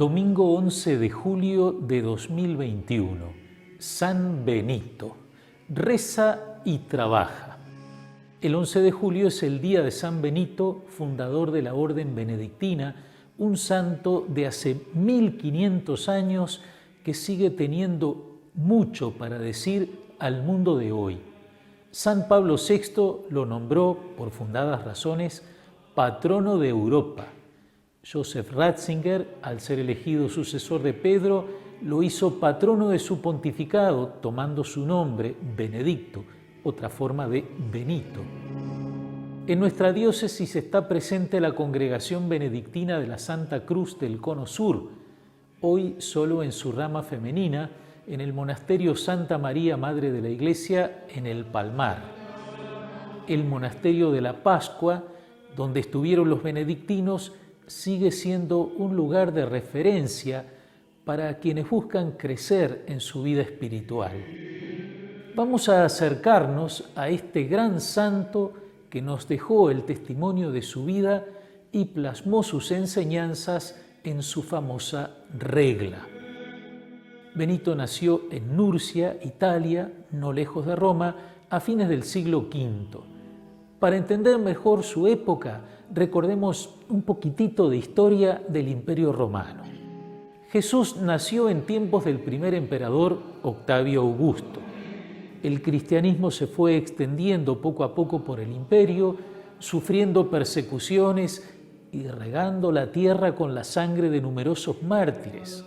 Domingo 11 de julio de 2021. San Benito. Reza y trabaja. El 11 de julio es el día de San Benito, fundador de la Orden Benedictina, un santo de hace 1500 años que sigue teniendo mucho para decir al mundo de hoy. San Pablo VI lo nombró, por fundadas razones, patrono de Europa. Joseph Ratzinger, al ser elegido sucesor de Pedro, lo hizo patrono de su pontificado, tomando su nombre, Benedicto, otra forma de Benito. En nuestra diócesis está presente la Congregación Benedictina de la Santa Cruz del Cono Sur, hoy solo en su rama femenina, en el monasterio Santa María, Madre de la Iglesia, en el Palmar. El monasterio de la Pascua, donde estuvieron los benedictinos, sigue siendo un lugar de referencia para quienes buscan crecer en su vida espiritual. Vamos a acercarnos a este gran santo que nos dejó el testimonio de su vida y plasmó sus enseñanzas en su famosa regla. Benito nació en Nurcia, Italia, no lejos de Roma, a fines del siglo V. Para entender mejor su época, recordemos un poquitito de historia del Imperio Romano. Jesús nació en tiempos del primer emperador Octavio Augusto. El cristianismo se fue extendiendo poco a poco por el imperio, sufriendo persecuciones y regando la tierra con la sangre de numerosos mártires.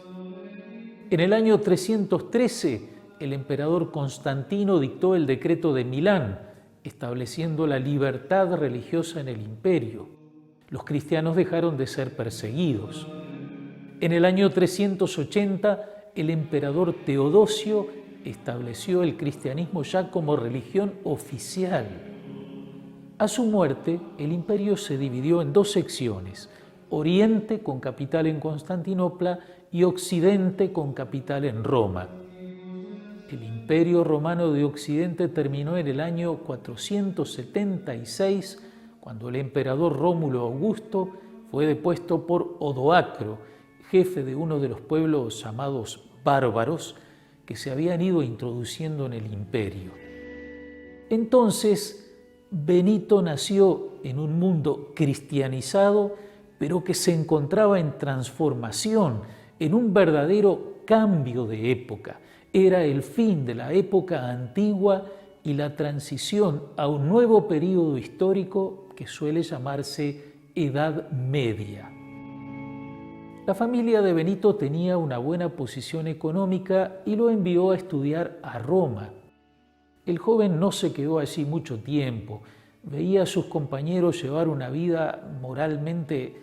En el año 313, el emperador Constantino dictó el decreto de Milán, estableciendo la libertad religiosa en el imperio. Los cristianos dejaron de ser perseguidos. En el año 380, el emperador Teodosio estableció el cristianismo ya como religión oficial. A su muerte, el imperio se dividió en dos secciones: Oriente, con capital en Constantinopla, y Occidente, con capital en Roma. El Imperio Romano de Occidente terminó en el año 476, cuando el emperador Rómulo Augusto fue depuesto por Odoacro, jefe de uno de los pueblos llamados bárbaros que se habían ido introduciendo en el imperio. Entonces, Benito nació en un mundo cristianizado, pero que se encontraba en transformación, en un verdadero cambio de época. Era el fin de la época antigua y la transición a un nuevo período histórico que suele llamarse Edad Media. La familia de Benito tenía una buena posición económica y lo envió a estudiar a Roma. El joven no se quedó allí mucho tiempo. Veía a sus compañeros llevar una vida moralmente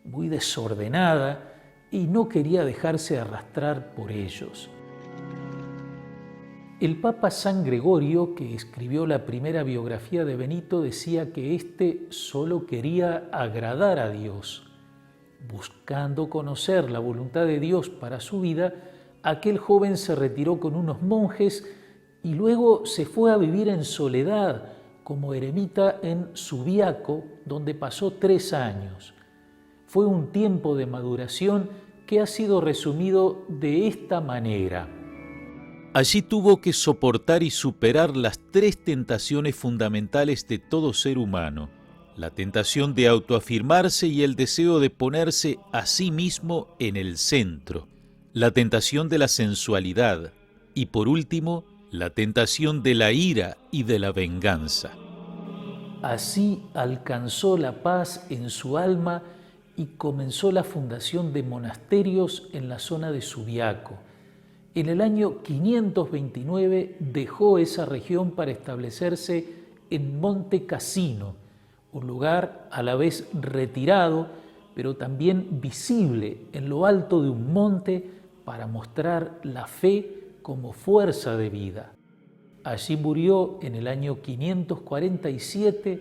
muy desordenada y no quería dejarse arrastrar por ellos. El Papa San Gregorio, que escribió la primera biografía de Benito, decía que éste solo quería agradar a Dios. Buscando conocer la voluntad de Dios para su vida, aquel joven se retiró con unos monjes y luego se fue a vivir en soledad como eremita en Subiaco, donde pasó 3 años. Fue un tiempo de maduración que ha sido resumido de esta manera. Allí tuvo que soportar y superar las 3 tentaciones fundamentales de todo ser humano: la tentación de autoafirmarse y el deseo de ponerse a sí mismo en el centro, la tentación de la sensualidad y, por último, la tentación de la ira y de la venganza. Así alcanzó la paz en su alma y comenzó la fundación de monasterios en la zona de Subiaco. En el año 529 dejó esa región para establecerse en Monte Cassino, un lugar a la vez retirado, pero también visible en lo alto de un monte para mostrar la fe como fuerza de vida. Allí murió en el año 547,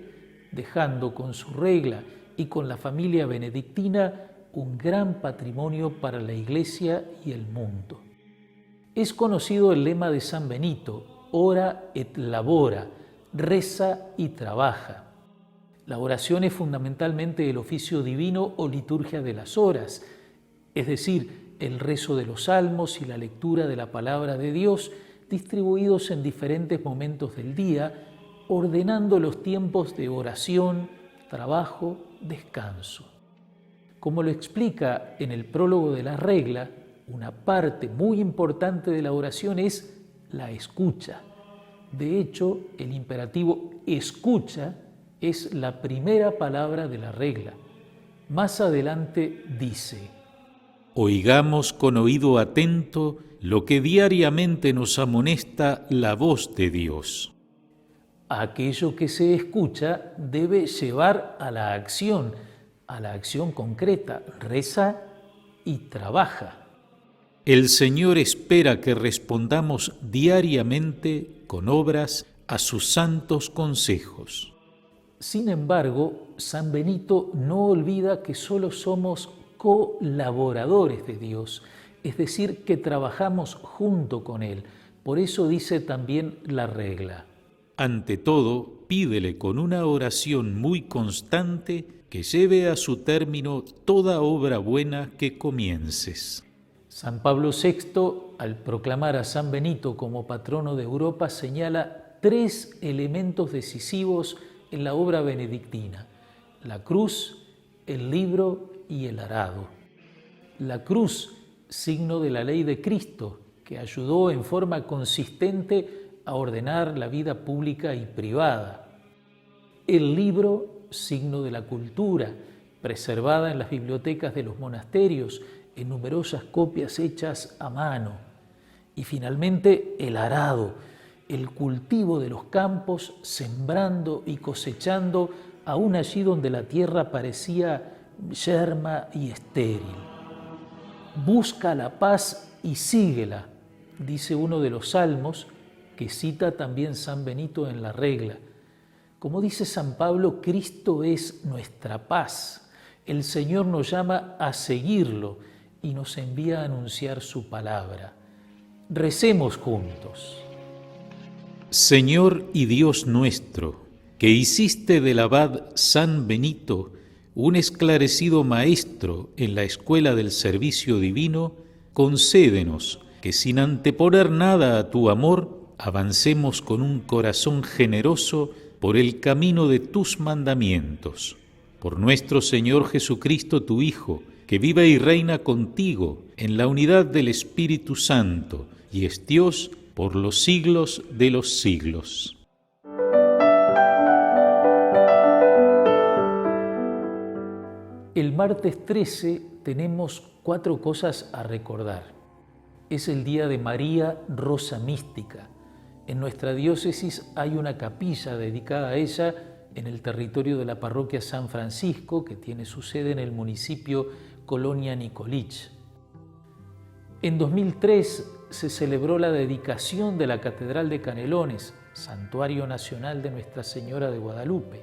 dejando con su regla y con la familia benedictina un gran patrimonio para la Iglesia y el mundo. Es conocido el lema de San Benito: ora et labora, reza y trabaja. La oración es fundamentalmente el oficio divino o liturgia de las horas. es decir, el rezo de los salmos y la lectura de la palabra de Dios, distribuidos en diferentes momentos del día, ordenando los tiempos de oración, trabajo, descanso. Como lo explica en el prólogo de la regla, una parte muy importante de la oración es la escucha. De hecho, el imperativo escucha es la primera palabra de la regla. Más adelante dice: oigamos con oído atento lo que diariamente nos amonesta la voz de Dios. Aquello que se escucha debe llevar a la acción concreta, reza y trabaja. El Señor espera que respondamos diariamente con obras a sus santos consejos. Sin embargo, San Benito no olvida que solo somos colaboradores de Dios, es decir, que trabajamos junto con Él. Por eso dice también la regla: ante todo, pídele con una oración muy constante que lleve a su término toda obra buena que comiences. San Pablo VI, al proclamar a San Benito como patrono de Europa, señala 3 elementos decisivos en la obra benedictina: la cruz, el libro y el arado. La cruz, signo de la ley de Cristo, que ayudó en forma consistente a ordenar la vida pública y privada. El libro, signo de la cultura, preservada en las bibliotecas de los monasterios, en numerosas copias hechas a mano. Y finalmente el arado, el cultivo de los campos, sembrando y cosechando, aún allí donde la tierra parecía yerma y estéril. Busca la paz y síguela, dice uno de los salmos, que cita también San Benito en la regla. Como dice San Pablo, Cristo es nuestra paz. El Señor nos llama a seguirlo y nos envía a anunciar su palabra. Recemos juntos. Señor y Dios nuestro, que hiciste del abad San Benito un esclarecido maestro en la escuela del servicio divino, concédenos que sin anteponer nada a tu amor, avancemos con un corazón generoso por el camino de tus mandamientos. Por nuestro Señor Jesucristo, tu Hijo, que vive y reina contigo en la unidad del Espíritu Santo y es Dios por los siglos de los siglos. El martes 13 tenemos 4 cosas a recordar. Es el día de María Rosa Mística. En nuestra diócesis hay una capilla dedicada a ella en el territorio de la parroquia San Francisco, que tiene su sede en el municipio Colonia Nicolich. En 2003 se celebró la dedicación de la Catedral de Canelones, Santuario Nacional de Nuestra Señora de Guadalupe.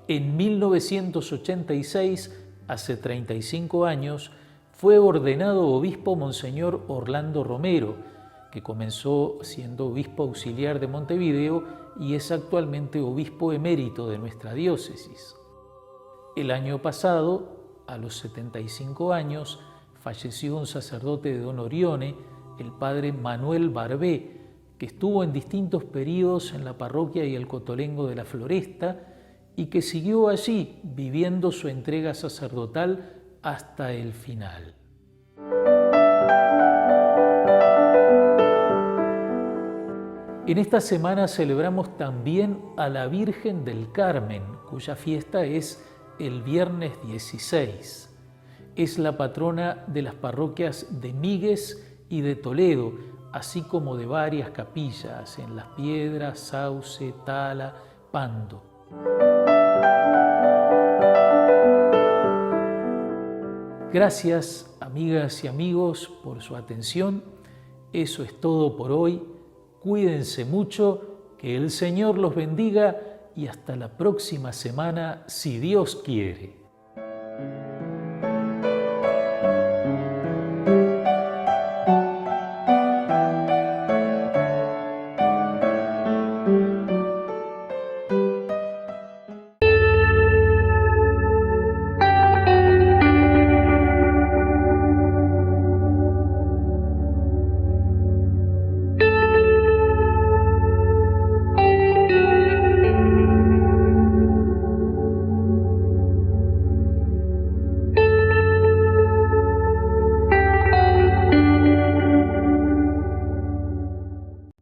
En 1986, hace 35 años, fue ordenado obispo Monseñor Orlando Romero, que comenzó siendo obispo auxiliar de Montevideo y es actualmente obispo emérito de nuestra diócesis. El año pasado, a los 75 años, falleció un sacerdote de Don Orione, el padre Manuel Barbé, que estuvo en distintos períodos en la parroquia y el Cotolengo de la Floresta y que siguió allí viviendo su entrega sacerdotal hasta el final. En esta semana celebramos también a la Virgen del Carmen, cuya fiesta es el viernes 16. Es la patrona de las parroquias de Míguez y de Toledo, así como de varias capillas en Las Piedras, Sauce, Tala, Pando. Gracias, amigas y amigos, por su atención. Eso es todo por hoy. Cuídense mucho, que el Señor los bendiga y hasta la próxima semana, si Dios quiere.